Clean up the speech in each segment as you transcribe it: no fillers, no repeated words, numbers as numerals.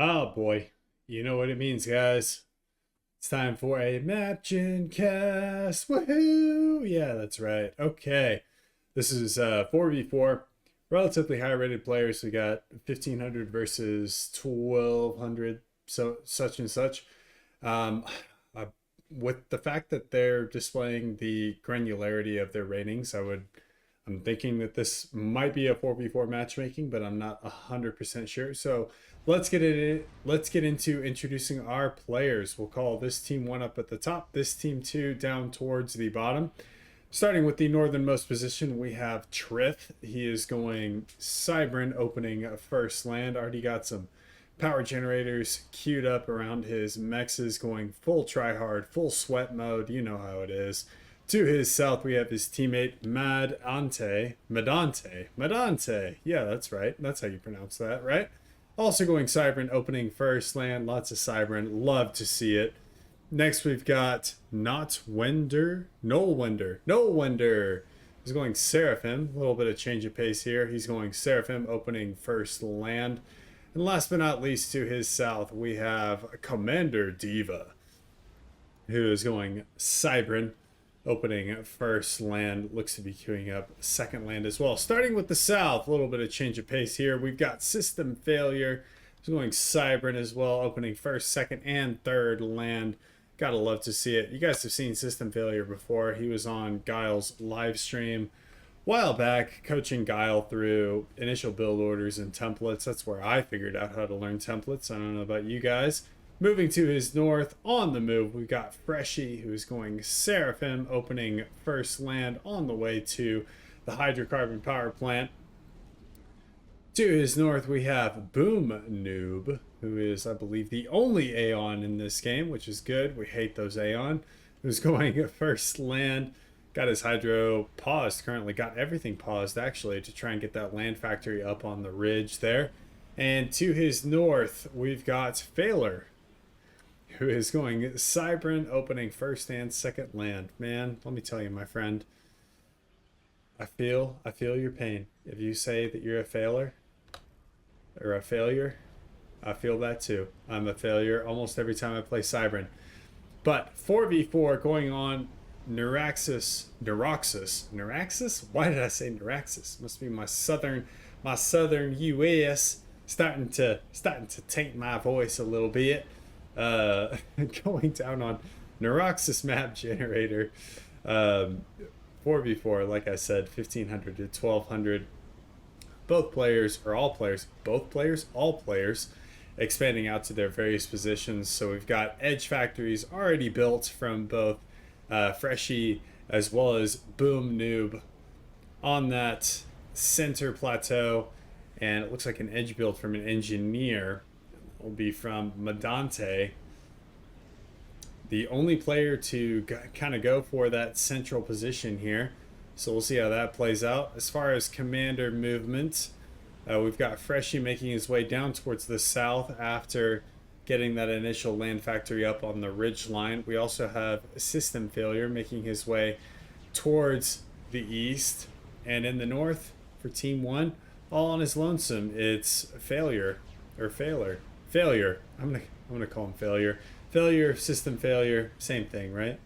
Oh boy, you know what it means, guys. It's time for a map gen cast. Woohoo! Yeah, that's right. Okay, this is 4v4, relatively high rated players. We got 1500 versus 1200, so such and such. Um, uh, with the fact that they're displaying the granularity of their ratings, I'm thinking that this might be a 4v4 matchmaking, but I'm not 100% sure. So let's get into introducing our players. We'll call this team one up at the top, this team two down towards the bottom. Starting with the northernmost position, we have Trith. He is going Cybran, opening first land. Already got some power generators queued up around his mexes, going full try hard, full sweat mode. You know how it is. To his south, we have his teammate Medante. Yeah, that's right. That's how you pronounce that, right? Also going Cybran, opening first land. Lots of Cybran. Love to see it. Next, we've got Noel Wender. He's going Seraphim. A little bit of change of pace here. He's going Seraphim, opening first land. And last but not least, to his south, we have Commander Diva, who is going Cybran, opening first land. Looks to be queuing up second land as well. Starting with the south, a little bit of change of pace here. We've got System Failure. He's going Cybran as well, opening first, second, and third land. Gotta love to see it. You guys have seen System Failure before. He was on Guile's live stream a while back, coaching Guile through initial build orders and templates. That's where I figured out how to learn templates. I don't know about you guys. Moving to his north, on the move, we've got Freshie, who's going Seraphim, opening first land on the way to the hydrocarbon power plant. To his north, we have Boom Noob, who is, I believe, the only Aeon in this game, which is good. We hate those Aeon. Who's going first land. Got his hydro paused, currently got everything paused, actually, to try and get that land factory up on the ridge there. And to his north, we've got Failer, who is going Cybran, opening first and second land. Man, let me tell you, my friend, I feel your pain. If you say that you're a failure, I feel that too. I'm a failure almost every time I play Cybran. But 4v4 going on Neuraxis. Why did I say Neuraxis? Must be my southern US starting to taint my voice a little bit. Going down on Neuraxis map generator. 4v4, like I said, 1500 to 1200. Both players, all players, expanding out to their various positions. So we've got edge factories already built from both Freshie as well as Boom Noob on that center plateau. And it looks like an edge build from an engineer will be from Medante, the only player to kind of go for that central position here. So we'll see how that plays out. As far as commander movement, we've got Freshie making his way down towards the south after getting that initial land factory up on the ridge line. We also have System Failure making his way towards the east. And in the north, for Team 1, all on his lonesome, it's Failure. I'm gonna call him Failure, System Failure, same thing, right?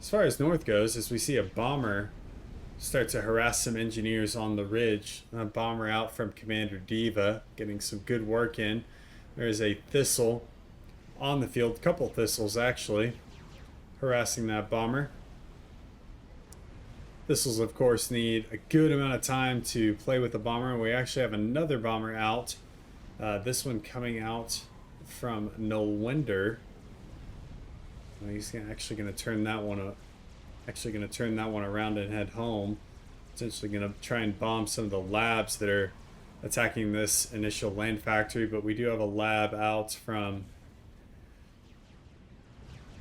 As far as north goes, as we see a bomber start to harass some engineers on the ridge, a bomber out from Commander Diva, getting some good work in. There's a Thistle on the field, couple Thistles actually, harassing that bomber. Thistles, of course, need a good amount of time to play with the bomber, and we actually have another bomber out. This one coming out from Nolwender. He's actually going to turn that one around and head home. Potentially going to try and bomb some of the labs that are attacking this initial land factory, but we do have a lab out from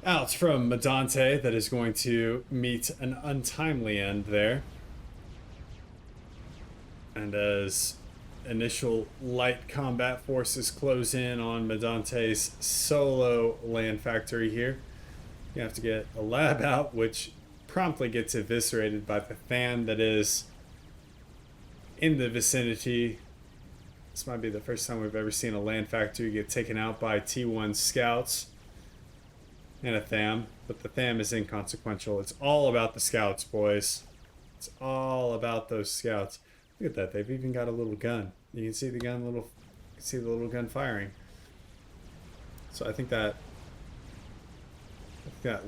Medante that is going to meet an untimely end there. And as initial light combat forces close in on Medante's solo land factory here, you have to get a lab out, which promptly gets eviscerated by the fan that is in the vicinity. This might be the first time we've ever seen a land factory get taken out by T1 scouts and a THAM, but the THAM is inconsequential. It's all about the scouts, boys. It's all about those scouts. Look at that. They've even got a little gun. You can see the gun, you can see the little gun firing. So I think that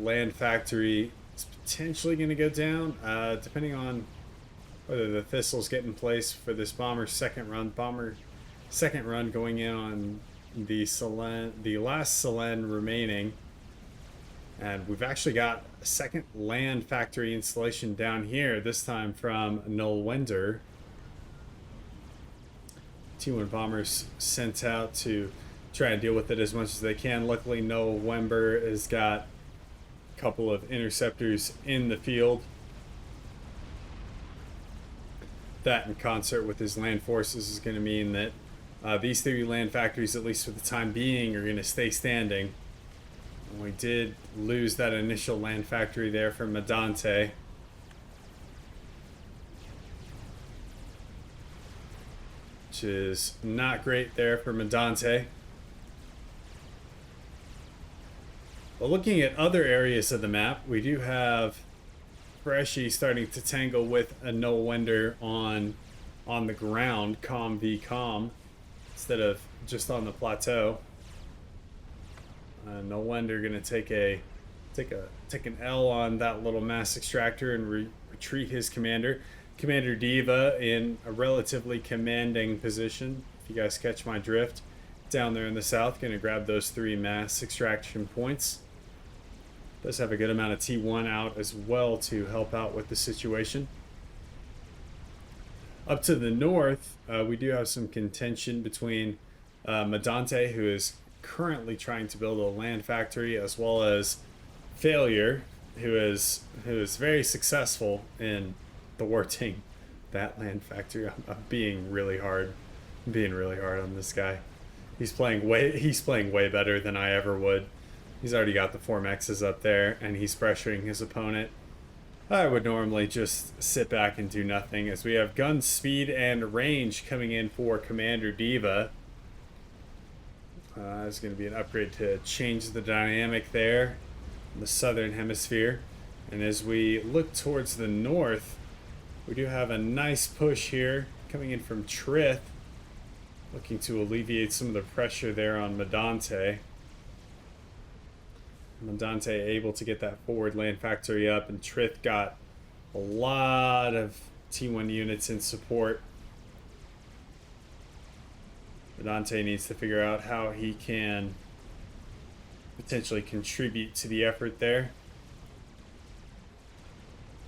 land factory is potentially going to go down, depending on whether the Thistles get in place for this bomber's second run. Bomber second run going in on the last Selene remaining. And we've actually got a second land factory installation down here, this time from Nullwender. T1 bombers sent out to try and deal with it as much as they can. Luckily, Nullwender has got a couple of interceptors in the field. That in concert with his land forces is going to mean that these 3 land factories, at least for the time being, are going to stay standing. And we did lose that initial land factory there from Medante. Which is not great there for Medante. But looking at other areas of the map, we do have Freshy starting to tangle with a Nullwender on the ground, comm v comm, instead of just on the plateau. Nullwender gonna take an L on that little mass extractor and retreat his commander. Commander Diva in a relatively commanding position, if you guys catch my drift, down there in the south, gonna grab those 3 mass extraction points. Does have a good amount of T1 out as well to help out with the situation. Up to the north, we do have some contention between Medante, who is currently trying to build a land factory, as well as Failure, who is very successful in thwarting that land factory. I'm being really hard on this guy. He's playing way better than I ever would. He's already got the 4 mexes up there, and he's pressuring his opponent. I would normally just sit back and do nothing, as we have gun speed and range coming in for Commander Diva. There's going to be an upgrade to change the dynamic there in the southern hemisphere. And as we look towards the north, we do have a nice push here coming in from Trith, looking to alleviate some of the pressure there on Medante. Medante able to get that forward land factory up, and Trith got a lot of T1 units in support. Medante needs to figure out how he can potentially contribute to the effort there.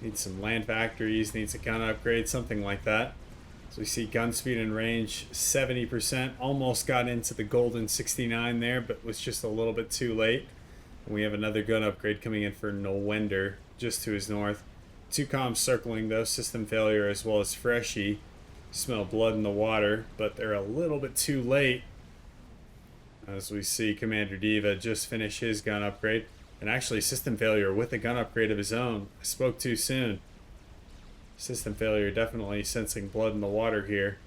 Needs some land factories, needs a gun upgrade, something like that. So we see gun speed and range 70%, almost got into the golden 69 there, but was just a little bit too late. And we have another gun upgrade coming in for Nullwender just to his north. 2 comms circling though, system failure as well as Freshy. Smell blood in the water, but they're a little bit too late. As we see Commander Diva just finish his gun upgrade. And actually system failure with a gun upgrade of his own. I spoke too soon. System failure definitely sensing blood in the water here.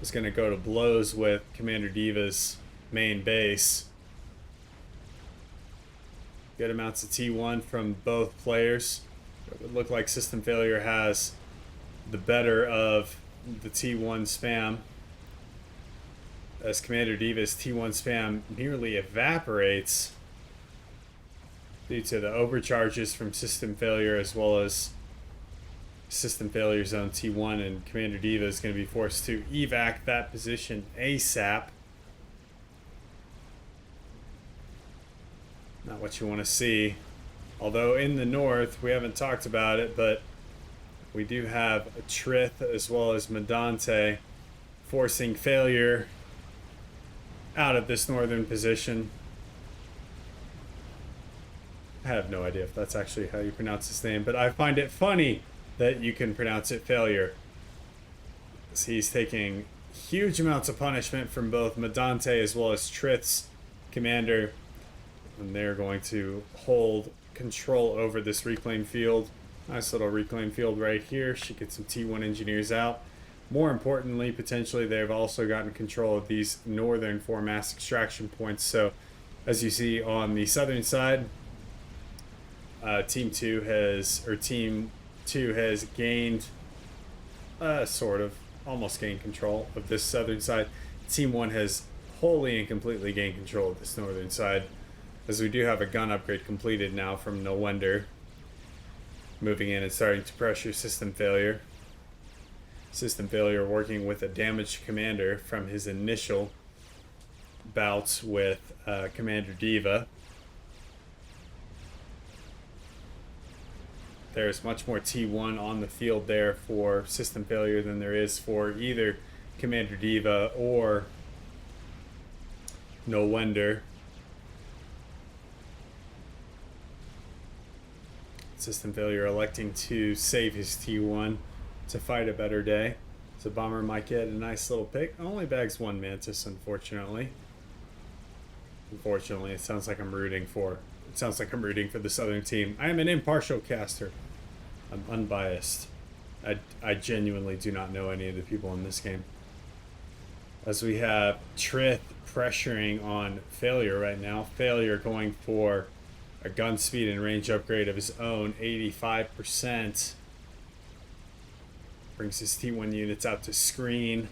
Is going to go to blows with Commander Diva's main base. Good amounts of T1 from both players. It would look like system failure has the better of the T1 spam, as Commander Diva's T1 spam nearly evaporates due to the overcharges from system failure, as well as system failure zone T1, and Commander Diva is going to be forced to evac that position ASAP. Not what you want to see. Although in the north, we haven't talked about it, but we do have a Trith as well as Medante forcing Failure out of this northern position. I have no idea if that's actually how you pronounce his name, but I find it funny that you can pronounce it Failure. As he's taking huge amounts of punishment from both Medante as well as Trith's commander, and they're going to hold control over this reclaim field. Nice little reclaim field right here. Should get some T1 engineers out. More importantly, potentially, they've also gotten control of these northern 4 mass extraction points. So, as you see on the southern side, Team 2 has gained, sort of, almost gained control of this southern side. Team 1 has wholly and completely gained control of this northern side, as we do have a gun upgrade completed now from No Wonder, moving in and starting to pressure system failure. System failure working with a damaged commander from his initial bouts with Commander Diva. There's much more T1 on the field there for system failure than there is for either Commander Diva or No Wonder. System failure electing to save his T1 to fight a better day. So Bomber might get a nice little pick. Only bags 1 Mantis, unfortunately. Unfortunately, it sounds like I'm rooting for the Southern team. I am an impartial caster. I'm unbiased. I genuinely do not know any of the people in this game. As we have Trith pressuring on Failure right now. Failure going for a gun speed and range upgrade of his own, 85%. Brings his T1 units out to screen.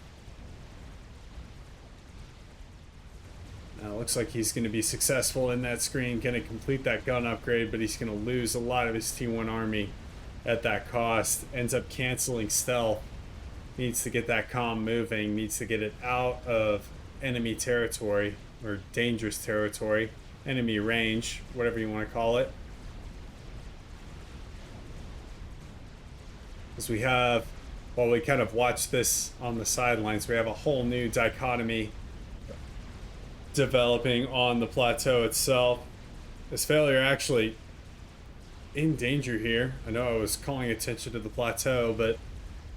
Now it looks like he's going to be successful in that screen, going to complete that gun upgrade, but he's going to lose a lot of his T1 army at that cost. Ends up canceling stealth. Needs to get that comm moving, needs to get it out of enemy territory, or dangerous territory, enemy range, whatever you want to call it. As we have, while we kind of watch this on the sidelines, we have a whole new dichotomy developing on the plateau itself. This Failure actually in danger here. I know I was calling attention to the plateau, but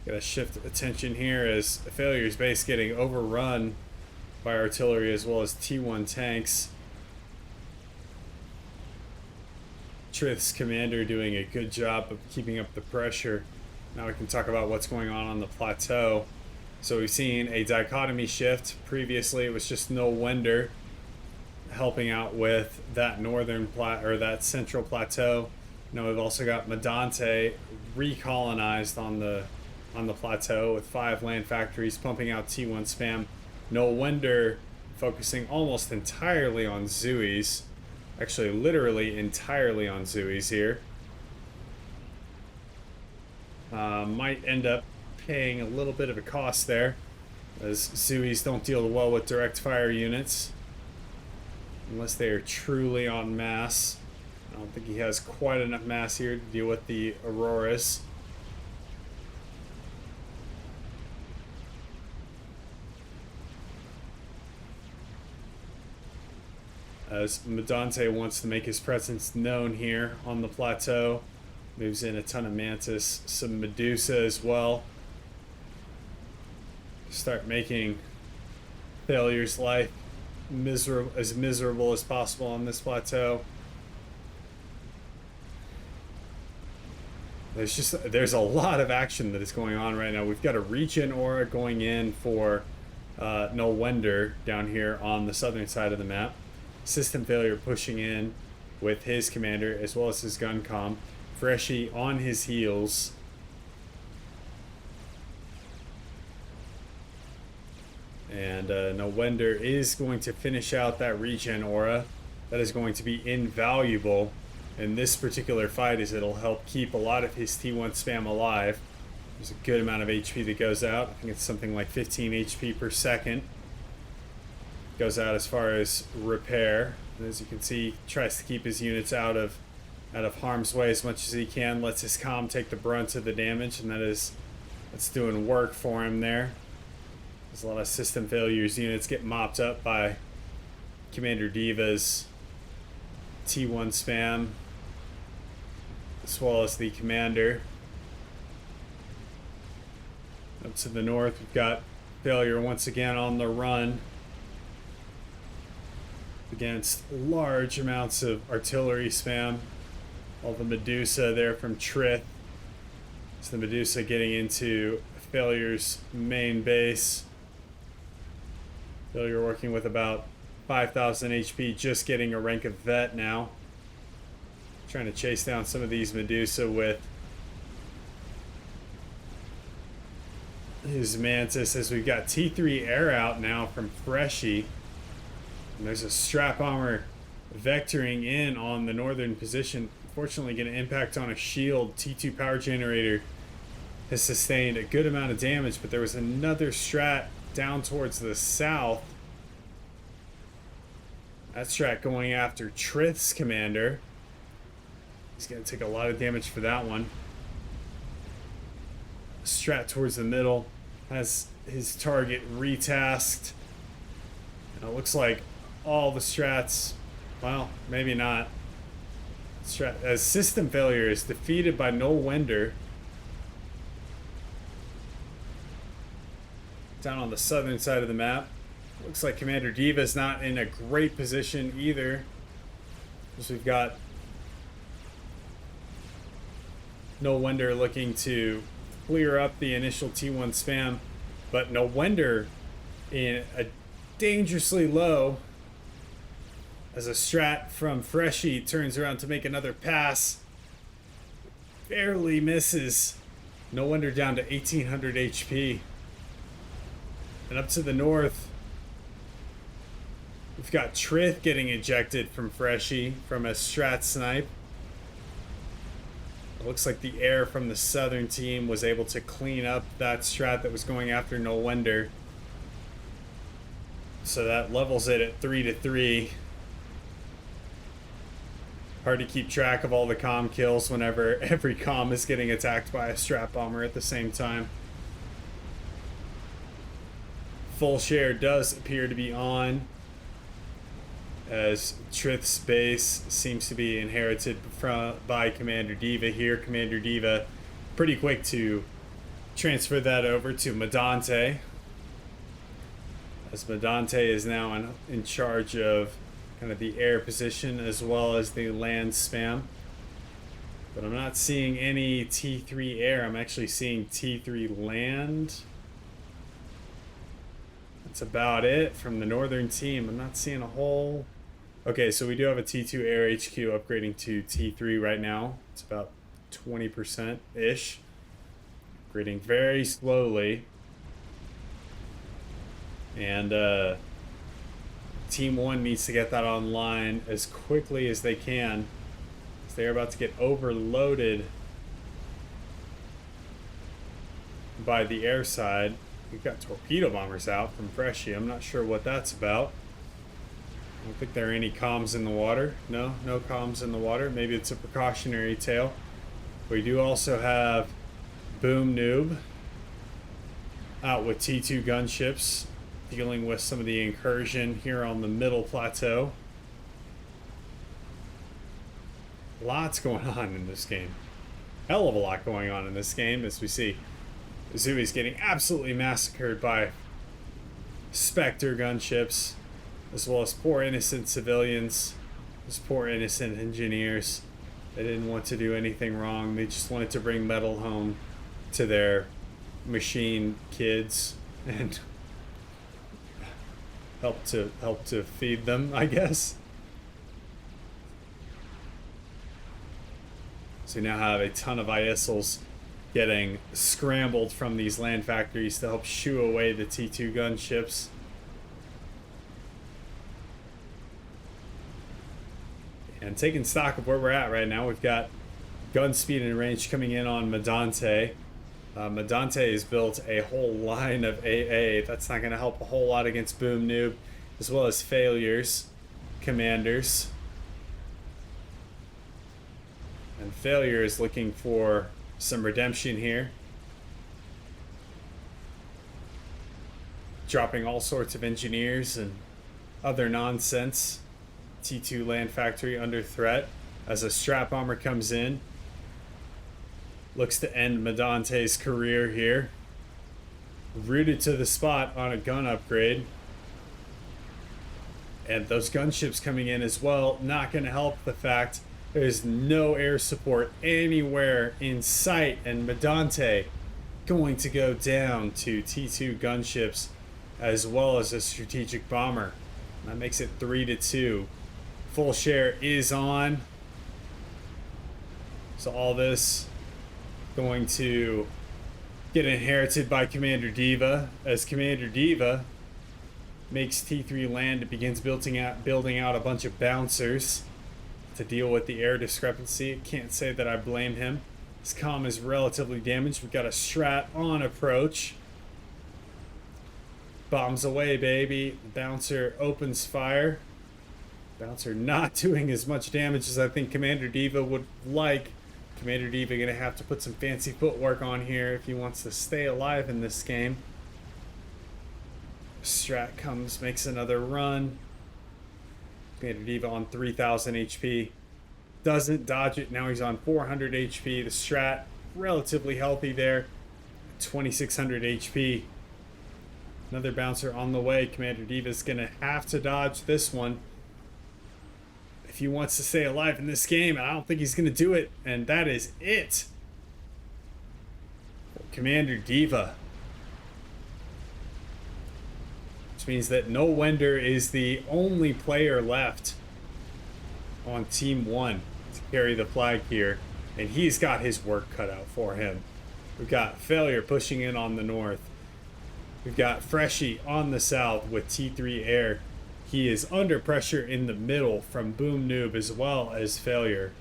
gotta shift attention here as Failure's base getting overrun by artillery as well as T1 tanks. Trith's commander doing a good job of keeping up the pressure. Now we can talk about what's going on the plateau. So we've seen a dichotomy shift. Previously it was just No Wonder helping out with that northern that central plateau. Now we've also got Medante recolonized on the plateau with 5 land factories pumping out T1 spam. No Wonder focusing almost entirely on Zuis. Actually, literally entirely on Zuis here. Might end up paying a little bit of a cost there, as Zuis don't deal well with direct fire units unless they are truly en masse. I don't think he has quite enough mass here to deal with the Auroras. As Medante wants to make his presence known here on the plateau. Moves in a ton of Mantis, some Medusa as well. Start making Failure's life as miserable as possible on this plateau. There's a lot of action that is going on right now. We've got a regen aura going in for No Wonder down here on the southern side of the map. System Failure pushing in with his commander as well as his gun comm. Freshie on his heels. And No Wonder is going to finish out that regen aura. That is going to be invaluable in this particular fight, as it'll help keep a lot of his T1 spam alive. There's a good amount of HP that goes out. I think it's something like 15 HP per second. Goes out as far as repair. And as you can see, tries to keep his units out of harm's way as much as he can. Lets his comm take the brunt of the damage, and that's doing work for him there. There's a lot of system failures. Units get mopped up by Commander Diva's T1 spam, as well as the commander. Up to the north, we've got Failure once again on the run against large amounts of artillery spam. All the Medusa there from Trith. It's the Medusa getting into Failure's main base. Failure working with about 5,000 HP, just getting a rank of vet now. Trying to chase down some of these Medusa with his Mantis, as we've got T3 air out now from Freshy. And there's a strap armor vectoring in on the northern position. Unfortunately, going to impact on a shield. T2 power generator has sustained a good amount of damage, but there was another strat down towards the south. That strat going after Trith's commander. He's going to take a lot of damage for that one. Strat towards the middle has his target retasked. And it looks like all the strats, well, maybe not. As System Failure is defeated by Noel Wender. Down on the southern side of the map. Looks like Commander Diva's not in a great position either. Because we've got Noel Wender looking to clear up the initial T1 spam. But Noel Wender in a dangerously low, as a strat from Freshy turns around to make another pass. Barely misses. Noel Wender down to 1,800 HP. And up to the north, we've got Trith getting ejected from Freshy from a strat snipe. It looks like the air from the southern team was able to clean up that strat that was going after Noel Wender. So that levels it at 3-3. Hard to keep track of all the comm kills whenever every comm is getting attacked by a strap bomber at the same time. Full share does appear to be on, as Trith's base seems to be inherited by Commander Diva here. Commander Diva pretty quick to transfer that over to Medante, as Medante is now in charge of kind of the air position as well as the land spam. But I'm not seeing any T3 air. I'm actually seeing T3 land. That's about it from the northern team. I'm not seeing a whole... Okay, so we do have a T2 air HQ upgrading to T3 right now. It's about 20%-ish. Upgrading very slowly. And Team 1 needs to get that online as quickly as they can, because they're about to get overloaded by the air side. We've got torpedo bombers out from Freshy. I'm not sure what that's about. I don't think there are any comms in the water. No comms in the water. Maybe it's a precautionary tale. We do also have Boom Noob out with T2 gunships, dealing with some of the incursion here on the middle plateau. Lots going on in this game. Hell of a lot going on in this game, as we see Zui's getting absolutely massacred by Spectre gunships, as well as poor innocent civilians, those poor innocent engineers. They didn't want to do anything wrong. They just wanted to bring metal home to their machine kids and help to feed them, I guess. So we now have a ton of ISLs getting scrambled from these land factories to help shoo away the T2 gunships. And taking stock of where we're at right now, we've got gun speed and range coming in on Medante. Medante has built a whole line of AA. That's not going to help a whole lot against Boom Noob, as well as Failure's commanders. And Failure is looking for some redemption here, dropping all sorts of engineers and other nonsense. T2 land factory under threat as a strap bomber comes in, looks to end Medante's career here. Rooted to the spot on a gun upgrade, and those gunships coming in as well, not going to help the fact there's no air support anywhere in sight, and Medante going to go down to T2 gunships as well as a strategic bomber. That makes it 3-2. Full share is on. So all this going to get inherited by Commander Diva as Commander Diva makes T3 land and begins building out a bunch of bouncers to deal with the air discrepancy. Can't say that I blame him. His comm is relatively damaged. We've got a strat on approach. Bombs away, baby. The bouncer opens fire. Bouncer not doing as much damage as I think Commander Diva would like. Commander Diva gonna have to put some fancy footwork on here if he wants to stay alive in this game. Strat comes, makes another run. Commander Diva on 3,000 HP. Doesn't dodge it. Now he's on 400 HP. The strat relatively healthy there. 2,600 HP. Another bouncer on the way. Commander Diva's gonna have to dodge this one if he wants to stay alive in this game, and I don't think he's gonna do it. And that is it. Commander Diva. Which means that No Wender is the only player left on Team 1 to carry the flag here, and he's got his work cut out for him. We've got Failure pushing in on the north. We've got Freshie on the south with T3 Air. He is under pressure in the middle from Boom Noob as well as Failure.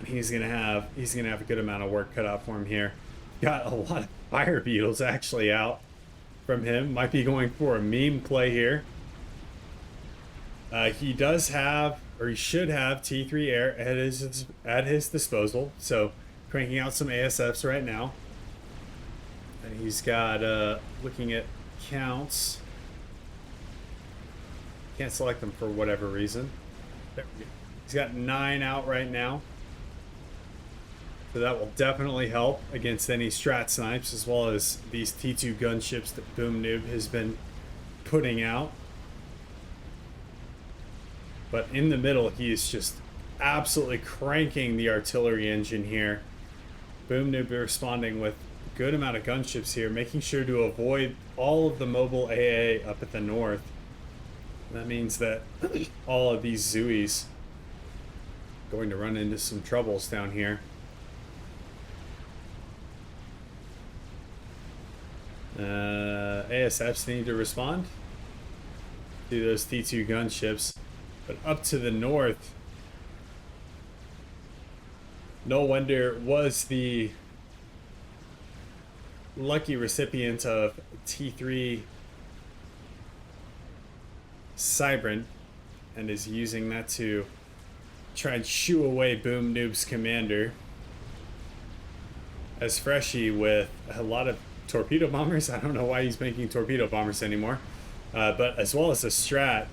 He's gonna have a good amount of work cut out for him here. Got a lot of Fire Beetles actually out from him. Might be going for a meme play here. He does have, or he should have, T3 Air at his disposal. So cranking out some ASFs right now. And he's got, looking at counts. Can't select them for whatever reason. There we go. He's got 9 out right now. So that will definitely help against any strat snipes, as well as these T2 gunships that Boom Noob has been putting out. But in the middle, he is just absolutely cranking the artillery engine here. Boom Noob responding with a good amount of gunships here, making sure to avoid all of the mobile AA up at the north. That means that all of these Zooies going to run into some troubles down here. ASFs need to respond to those T2 gunships, but up to the north, No Wonder was the lucky recipient of T3 Cybran and is using that to try and shoo away Boom Noob's commander. As Freshie with a lot of torpedo bombers. I don't know why he's making torpedo bombers anymore. But as well as a strat.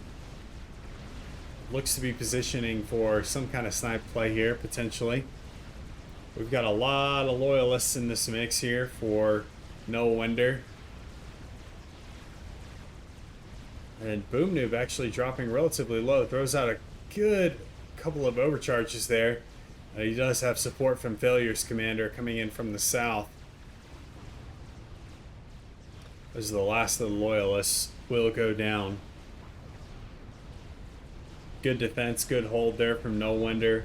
Looks to be positioning for some kind of snipe play here, potentially. We've got a lot of loyalists in this mix here for No Wonder. And Boom Noob actually dropping relatively low. Throws out a good couple of overcharges there. He does have support from Failure's commander coming in from the south. As the last of the loyalists will go down. Good defense, good hold there from No Wonder.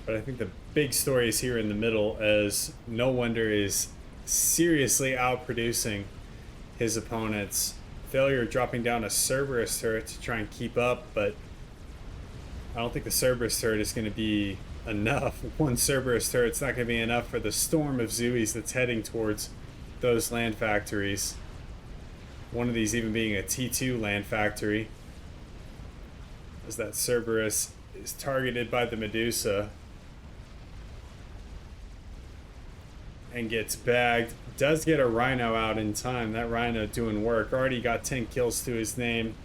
But I think the big story is here in the middle, as No Wonder is seriously outproducing his opponents. Failure dropping down a Cerberus turret to try and keep up, but I don't think the Cerberus turret is going to be enough. One Cerberus turret's not going to be enough for the storm of Zooies that's heading towards those land factories. One of these even being a T2 land factory. As that Cerberus is targeted by the Medusa. And gets bagged. Does get a Rhino out in time. That Rhino doing work. Already got 10 kills to his name.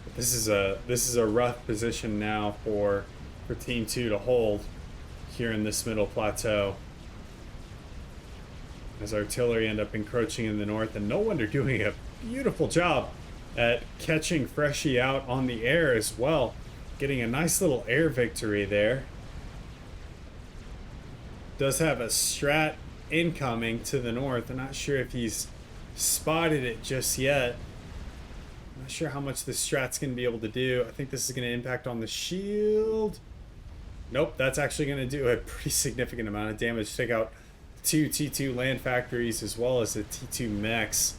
But this is a rough position now for Team 2 to hold here in this middle plateau. As artillery end up encroaching in the north, and No Wonder doing a beautiful job at catching Freshie out on the air as well. Getting a nice little air victory there. Does have a strat incoming to the north. I'm not sure if he's spotted it just yet. I'm not sure how much the strat's going to be able to do. I think this is going to impact on the shield. Nope, that's actually going to do a pretty significant amount of damage. Take out 2 T2 land factories as well as the T2 mechs.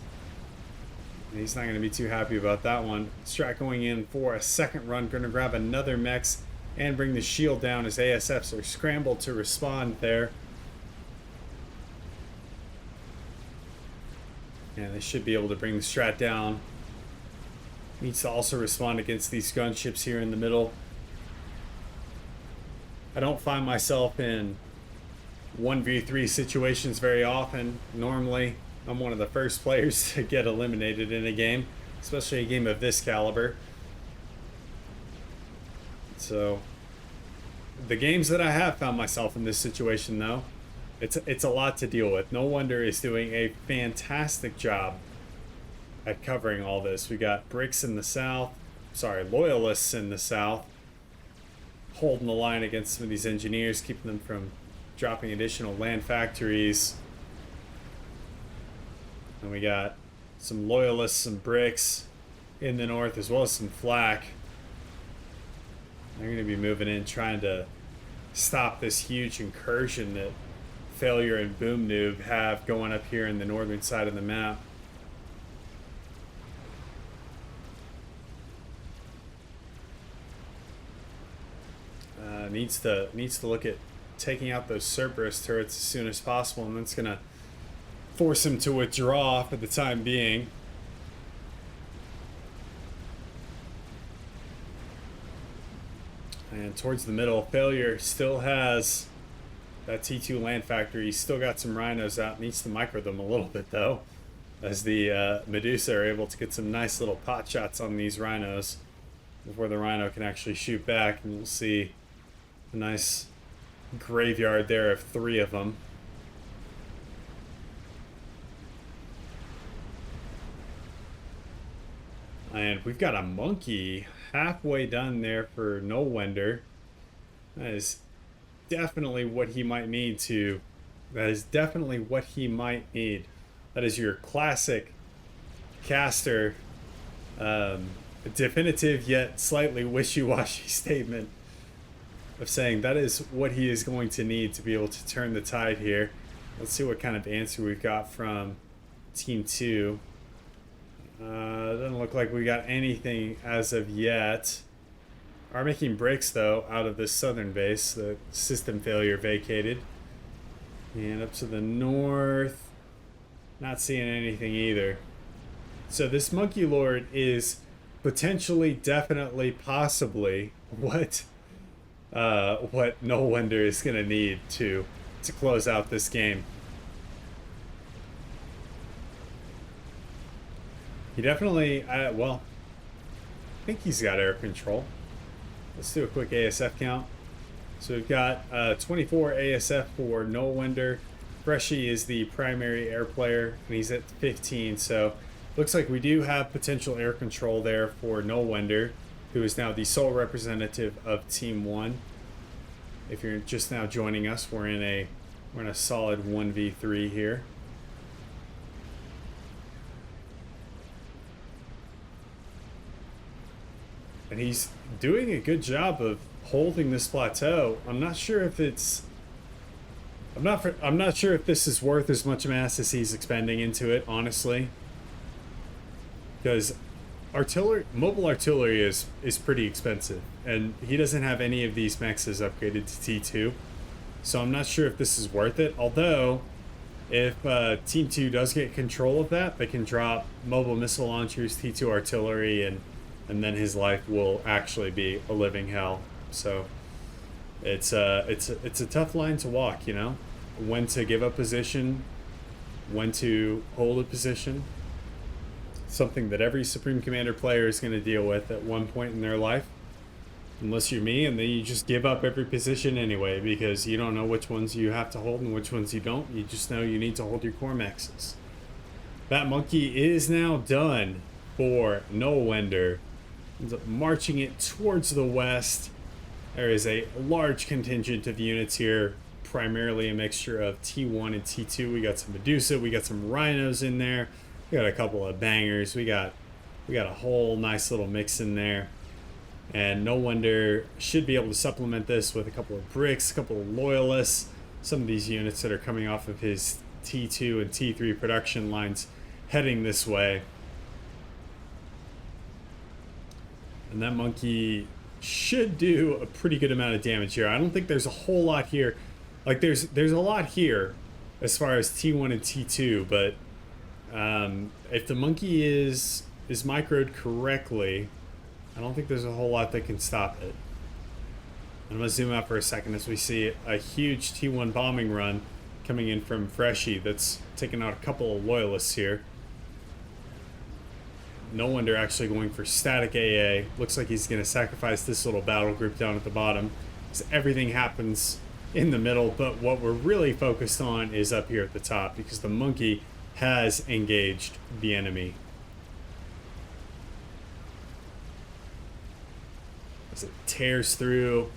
He's not going to be too happy about that one. Strat going in for a second run. Going to grab another mechs and bring the shield down as ASFs are scrambled to respond there. And they should be able to bring the strat down. Needs to also respond against these gunships here in the middle. I don't find myself in 1v3 situations very often. Normally, I'm one of the first players to get eliminated in a game, especially a game of this caliber. So, the games that I have found myself in this situation, though, it's a lot to deal with. No Wonder is doing a fantastic job at covering all this. We got bricks in the south, loyalists in the south, holding the line against some of these engineers, keeping them from dropping additional land factories. And we got some loyalists, some bricks in the north, as well as some flak. They're going to be moving in, trying to stop this huge incursion that Failure and Boom Noob have going up here in the northern side of the map. Needs to look at taking out those Cerberus turrets as soon as possible, and that's going to force him to withdraw for the time being. And towards the middle, Failure still has that T2 land factory. He's still got some rhinos out. Needs to micro them a little bit, though, as the Medusa are able to get some nice little pot shots on these rhinos before the rhino can actually shoot back. And we'll see a nice graveyard there of 3 of them. And we've got a monkey halfway done there for No Wender. That is definitely what he might need to. That is definitely what he might need. That is your classic caster, definitive yet slightly wishy-washy statement of saying that is what he is going to need to be able to turn the tide here. Let's see what kind of answer we've got from Team 2. Doesn't look like we got anything as of yet. Are making breaks, though, out of this southern base. The system failure vacated. And up to the north, not seeing anything either. So this Monkey Lord is potentially, definitely, possibly what No Wonder is going to need to close out this game. He definitely, well, I think he's got air control. Let's do a quick ASF count. So we've got 24 ASF for No Wonder. Freshie is the primary air player, and he's at 15. So looks like we do have potential air control there for No Wonder, who is now the sole representative of Team 1. If you're just now joining us, we're in a solid 1v3 here. And he's doing a good job of holding this plateau. I'm not sure if it's... I'm not sure if this is worth as much mass as he's expending into it, honestly. Because mobile artillery is pretty expensive. And he doesn't have any of these mechs upgraded to T2. So I'm not sure if this is worth it. Although, if Team 2 does get control of that, they can drop mobile missile launchers, T2 artillery, and then his life will actually be a living hell. So it's a tough line to walk, you know, when to give up position, when to hold a position. Something that every Supreme Commander player is going to deal with at one point in their life, unless you're me, and then you just give up every position anyway because you don't know which ones you have to hold and which ones you don't. You just know you need to hold your core maxes. That monkey is now done for No Wender. Marching it towards the west. There is a large contingent of units here primarily a mixture of T1 and T2. We got some Medusa, we got some Rhinos in there, we got a couple of bangers, we got a whole nice little mix in there. And No Wonder should be able to supplement this with a couple of bricks, a couple of loyalists, some of these units that are coming off of his T2 and T3 production lines heading this way. And that monkey should do a pretty good amount of damage here. I don't think there's a whole lot here. Like there's a lot here as far as T1 and T2, but if the monkey is microed correctly, I don't think there's a whole lot that can stop it. I'm going to zoom out for a second as we see a huge T1 bombing run coming in from Freshy that's taking out a couple of loyalists here. No Wonder actually going for static AA. Looks like he's going to sacrifice this little battle group down at the bottom. So everything happens in the middle, but what we're really focused on is up here at the top because the monkey has engaged the enemy. As it tears through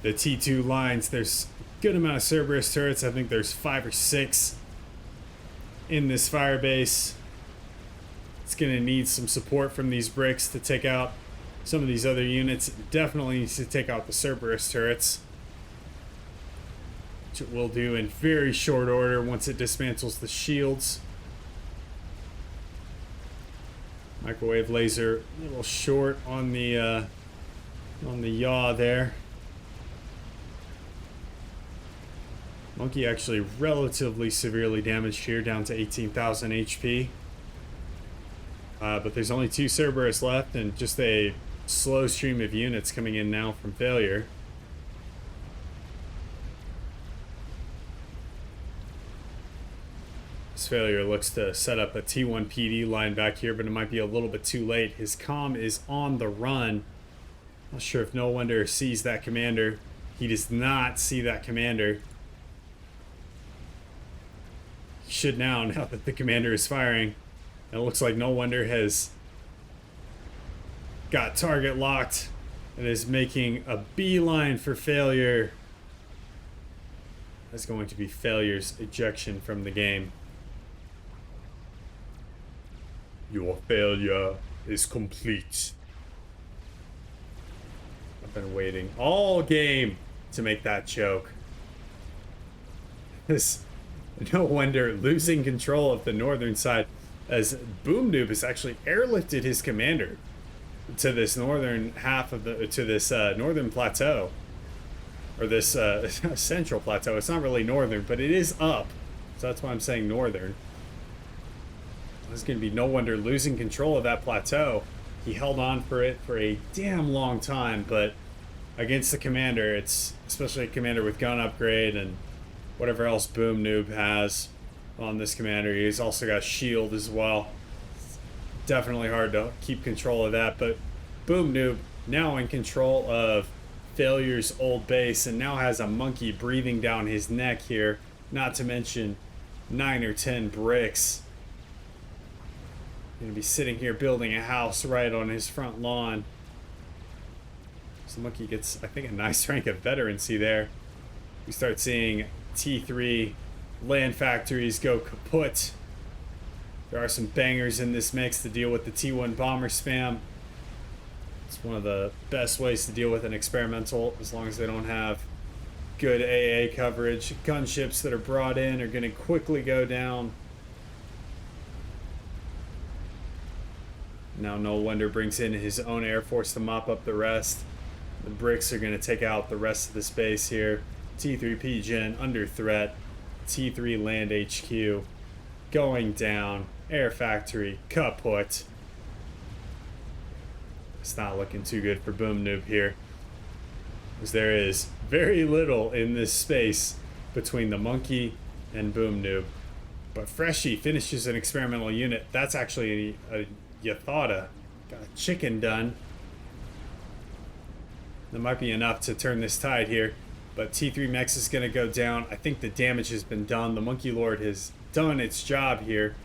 the T2 lines, there's a good amount of Cerberus turrets. I think there's 5 or 6 in this fire base. It's going to need some support from these bricks to take out some of these other units. It definitely needs to take out the Cerberus turrets, which it will do in very short order once it dismantles the shields. Microwave laser a little short on the yaw there. Monkey actually relatively severely damaged here, down to 18,000 HP. But there's only 2 Cerberus left and just a slow stream of units coming in now from Failure. This Failure looks to set up a T1 PD line back here, but it might be a little bit too late. His comm is on the run. Not sure if No Wonder sees that commander. He does not see that commander. He should now that the commander is firing. And it looks like No Wonder has got target locked and is making a beeline for Failure. That's going to be Failure's ejection from the game. Your failure is complete. I've been waiting all game to make that joke. This No Wonder losing control of the northern side, as Boom Noob has actually airlifted his commander to this northern half of the northern plateau, or this central plateau. It's not really northern, but it is up, so that's why I'm saying northern. This is going to be No Wonder losing control of that plateau. He held on for it for a damn long time, but against the commander, it's especially a commander with gun upgrade and whatever else Boom Noob has on this commander. He's also got shield as well. It's definitely hard to keep control of that, but Boom Noob now in control of Failure's old base and now has a monkey breathing down his neck here, not to mention 9 or 10 bricks. Gonna be sitting here building a house right on his front lawn. So monkey gets, I think, a nice rank of veterancy there. We start seeing T3 land factories go kaput. There are some bangers in this mix to deal with the T1 bomber spam. It's one of the best ways to deal with an experimental, as long as they don't have good AA coverage. Gunships that are brought in are going to quickly go down. Now No Wonder brings in his own air force to mop up the rest. The bricks are going to take out the rest of the space here. T3 PGen under threat. T3 land HQ going down. Air factory kaput. It's not looking too good for Boom Noob here, as there is very little in this space between the monkey and Boom Noob. But Freshy finishes an experimental unit. That's actually a Yathada. Got a chicken done. That might be enough to turn this tide here. But T3 Mex is going to go down. I think the damage has been done. The Monkey Lord has done its job here.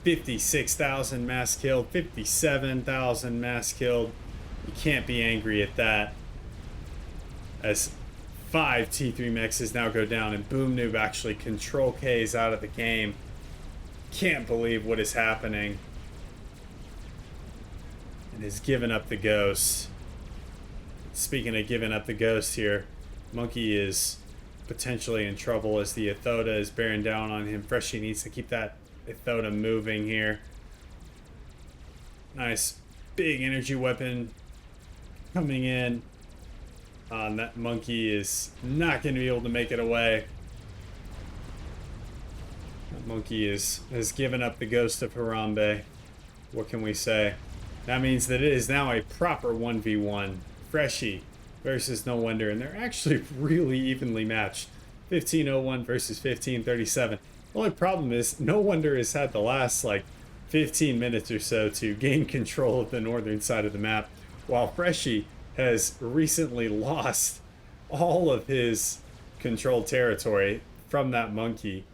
56,000 mass killed. 57,000 mass killed. You can't be angry at that. As 5 T3 mixes now go down, and Boom Noob actually control K's out of the game. Can't believe what is happening. And has given up the ghost. Speaking of giving up the ghost here, Monkey is potentially in trouble as the Ethoda is bearing down on him. Freshie needs to keep that Ethoda moving here. Nice big energy weapon coming in. And that Monkey is not going to be able to make it away. That Monkey has given up the ghost of Harambe. What can we say? That means that it is now a proper 1v1. Freshie versus No Wonder, and they're actually really evenly matched. 1501 versus 1537. The only problem is No Wonder has had the last like 15 minutes or so to gain control of the northern side of the map, while Freshie has recently lost all of his controlled territory from that Monkey.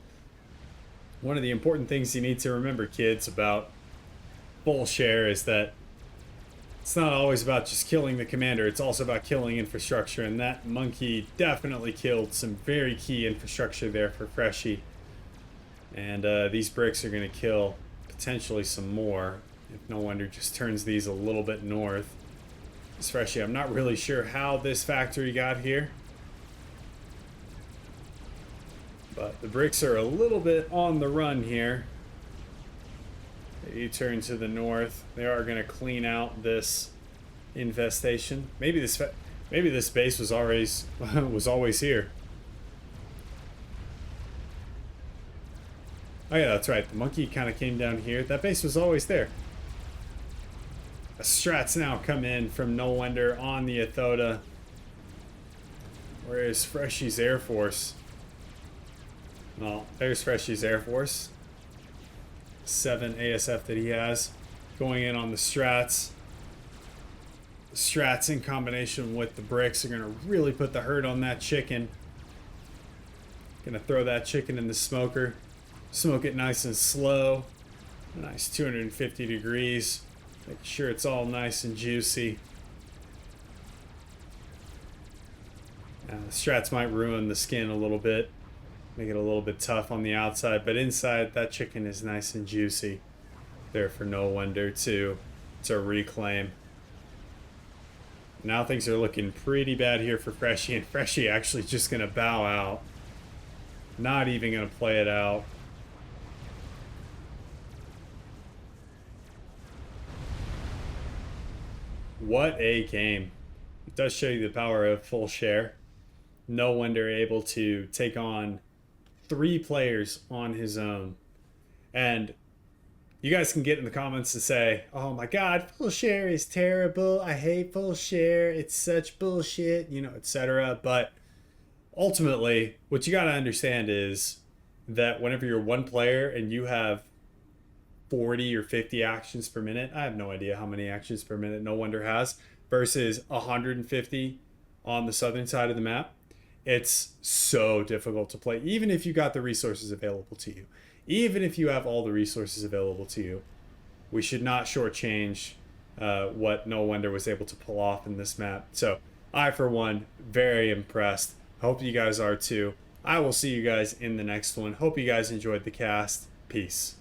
One of the important things you need to remember, kids, about full share is that it's not always about just killing the commander, it's also about killing infrastructure, and that Monkey definitely killed some very key infrastructure there for Freshie. And these bricks are going to kill potentially some more if No Wonder just turns these a little bit north. This Freshie, I'm not really sure how this factory got here, but the bricks are a little bit on the run here. You turn to the north. They are going to clean out this infestation. Maybe this base was always here. Oh yeah, that's right. The Monkey kind of came down here. That base was always there. A strats now come in from No Wonder on the Ethoda. Where is Freshie's Air Force? Well, there's Freshie's Air Force. 7 ASF that he has going in on the strats. The strats in combination with the bricks are going to really put the hurt on that chicken. Going to throw that chicken in the smoker. Smoke it nice and slow. A nice 250 degrees. Make sure it's all nice and juicy. Now, the strats might ruin the skin a little bit. Make it a little bit tough on the outside, but inside that chicken is nice and juicy. There for No Wonder to reclaim. Now things are looking pretty bad here for Freshie, and Freshie actually just going to bow out. Not even going to play it out. What a game. It does show you the power of full share. No Wonder able to take on 3 players on his own. And you guys can get in the comments and say, oh my god, full share is terrible, I hate full share, it's such bullshit, you know, etc. But ultimately, what you got to understand is that whenever you're one player and you have 40 or 50 actions per minute, I have no idea how many actions per minute No Wonder has, versus 150 on the southern side of the map, it's so difficult to play, even if you got the resources available to you. Even if you have all the resources available to you, we should not shortchange what No Wonder was able to pull off in this map. So I, for one, very impressed. Hope you guys are too. I will see you guys in the next one. Hope you guys enjoyed the cast. Peace.